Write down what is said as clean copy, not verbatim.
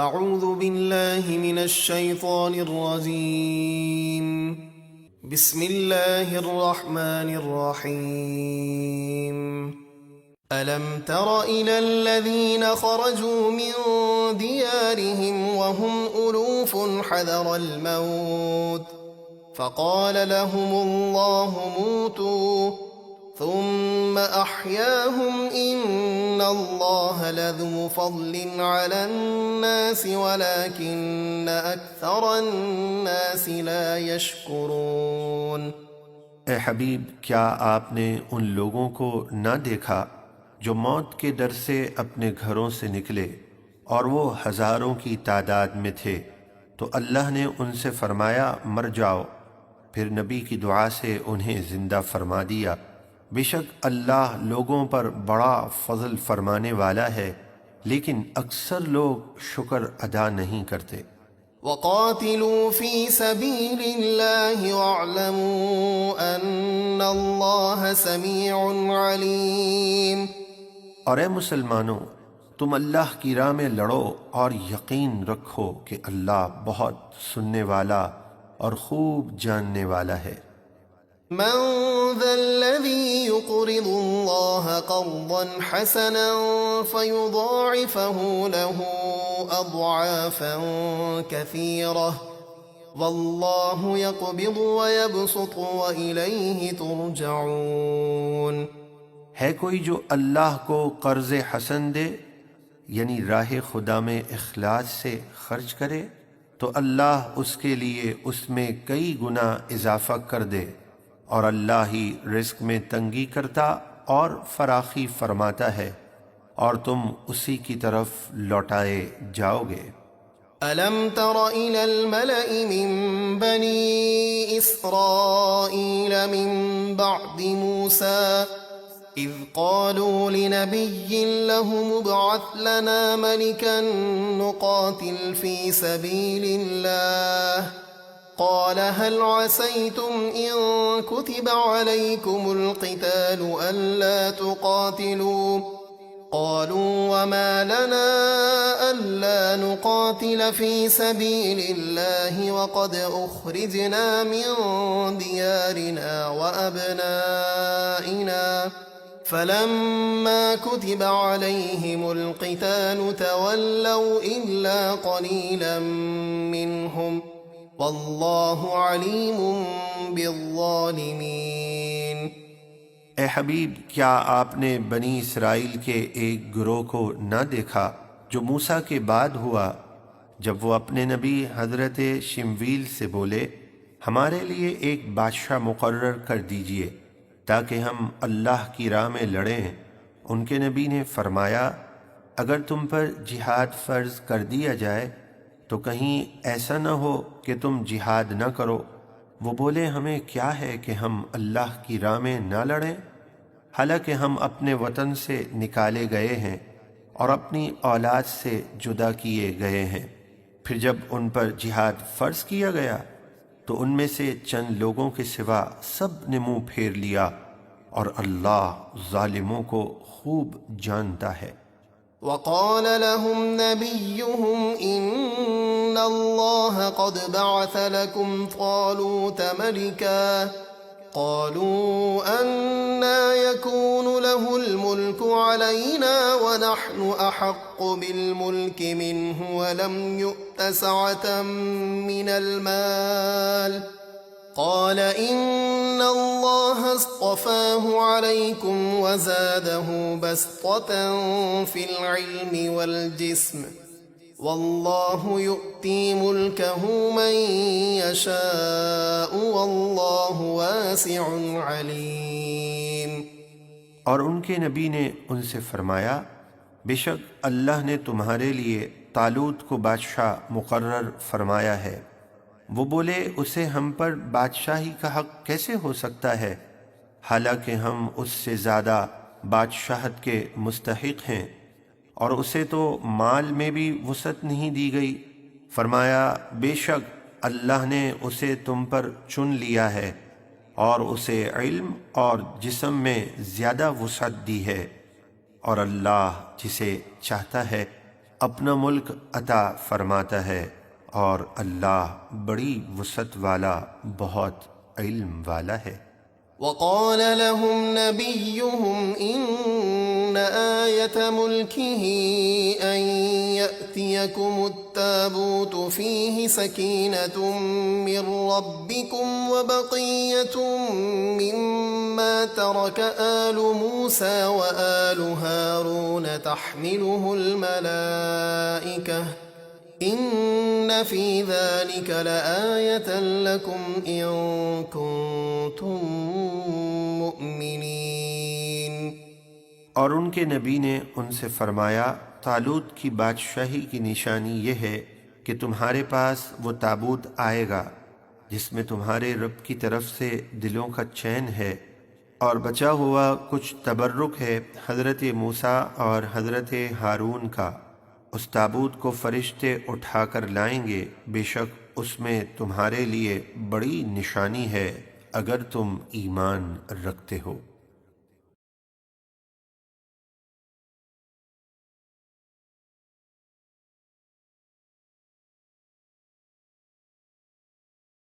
اعوذ باللہ من الشیطان الرجیم بسم اللہ الرحمن الرحیم ألم تر إلى الذين خرجوا من ديارهم وهم ألوف حذر الموت فقال لهم الله موتوا ثم أحياهم إن الله لذو فضل على الناس ولكن أكثر الناس لا يشكرون۔ اے حبیب، کیا آپ نے ان لوگوں کو نہ دیکھا جو موت کے ڈر سے اپنے گھروں سے نکلے اور وہ ہزاروں کی تعداد میں تھے، تو اللہ نے ان سے فرمایا مر جاؤ، پھر نبی کی دعا سے انہیں زندہ فرما دیا۔ بے شک اللہ لوگوں پر بڑا فضل فرمانے والا ہے، لیکن اکثر لوگ شکر ادا نہیں کرتے۔ وَقَاتِلُوا فِي سَبِيلِ اللَّهِ وَاعْلَمُوا أَنَّ اللَّهَ سَمِيعٌ عَلِيمٌ۔ اور اے مسلمانوں، تم اللہ کی راہ میں لڑو اور یقین رکھو کہ اللہ بہت سننے والا اور خوب جاننے والا ہے۔ من ذا الذي يقرض الله قرضا حسنا فيضاعفه له أضعافا كثيرة والله يقبض ويبسط وإليه ترجعون۔ ہے کوئی جو اللہ کو قرض حسن دے، یعنی راہ خدا میں اخلاص سے خرچ کرے، تو اللہ اس کے لیے اس میں کئی گنا اضافہ کر دے، اور اللہ ہی رزق میں تنگی کرتا اور فراخی فرماتا ہے، اور تم اسی کی طرف لوٹائے جاؤ گے۔ أَلَمْ تَرَ إِلَى الْمَلَإِ مِن بَنِي إِسْرَائِيلَ مِن بَعْدِ مُوسَىٰ إِذْ قَالُوا لِنَبِيٍّ لَّهُمُ ابْعَثْ لَنَا مَلِكًا نُّقَاتِلْ فِي سَبِيلِ اللَّهِ قال هل عسيتم إن كتب عليكم القتال ألا تقاتلوا قالوا وما لنا ألا نقاتل في سبيل الله وقد أخرجنا من ديارنا وأبنائنا فلما كتب عليهم القتال تولوا إلا قليلا منهم واللہ علیم بالظالمین۔ اے حبیب، کیا آپ نے بنی اسرائیل کے ایک گروہ کو نہ دیکھا جو موسیٰ کے بعد ہوا، جب وہ اپنے نبی حضرت شمویل سے بولے ہمارے لیے ایک بادشاہ مقرر کر دیجئے تاکہ ہم اللہ کی راہ میں لڑیں۔ ان کے نبی نے فرمایا اگر تم پر جہاد فرض کر دیا جائے تو کہیں ایسا نہ ہو کہ تم جہاد نہ کرو۔ وہ بولے ہمیں کیا ہے کہ ہم اللہ کی راہ میں نہ لڑیں، حالانکہ ہم اپنے وطن سے نکالے گئے ہیں اور اپنی اولاد سے جدا کیے گئے ہیں۔ پھر جب ان پر جہاد فرض کیا گیا تو ان میں سے چند لوگوں کے سوا سب نے منہ پھیر لیا، اور اللہ ظالموں کو خوب جانتا ہے۔ وقال لهم نبيهم إن الله قد بعث لكم طالوت ملكا قالوا أنى يكون له الملك علينا ونحن أحق بالملك منه ولم يؤت سعة من المال قال إن الله اصطفاه عليكم وزاده بسطة في العلم والجسم والله يؤتي ملكه من يشاء والله واسع عليم۔ اور ان کے نبی نے ان سے فرمایا بے شک اللہ نے تمہارے لیے طالوت کو بادشاہ مقرر فرمایا ہے۔ وہ بولے اسے ہم پر بادشاہی کا حق کیسے ہو سکتا ہے، حالانکہ ہم اس سے زیادہ بادشاہت کے مستحق ہیں، اور اسے تو مال میں بھی وسعت نہیں دی گئی۔ فرمایا بے شک اللہ نے اسے تم پر چن لیا ہے اور اسے علم اور جسم میں زیادہ وسعت دی ہے، اور اللہ جسے چاہتا ہے اپنا ملک عطا فرماتا ہے، اور اللہ بڑی وسعت والا، بہت علم والا ہے۔ وقال لهم نبيهم إن آية ملكه أن يأتيكم التابوت فيه سكينة من ربكم وبقية مما ترك آل موسى وآل هارون تحمله الملائكة إن في ذلك لآية لكم إن كنتم مؤمنين۔ اور ان کے نبی نے ان سے فرمایا، طالوت کی بادشاہی کی نشانی یہ ہے کہ تمہارے پاس وہ تابوت آئے گا جس میں تمہارے رب کی طرف سے دلوں کا چین ہے، اور بچا ہوا کچھ تبرک ہے حضرت موسیٰ اور حضرت ہارون کا۔ اس تابوت کو فرشتے اٹھا کر لائیں گے، بے شک اس میں تمہارے لیے بڑی نشانی ہے اگر تم ایمان رکھتے ہو۔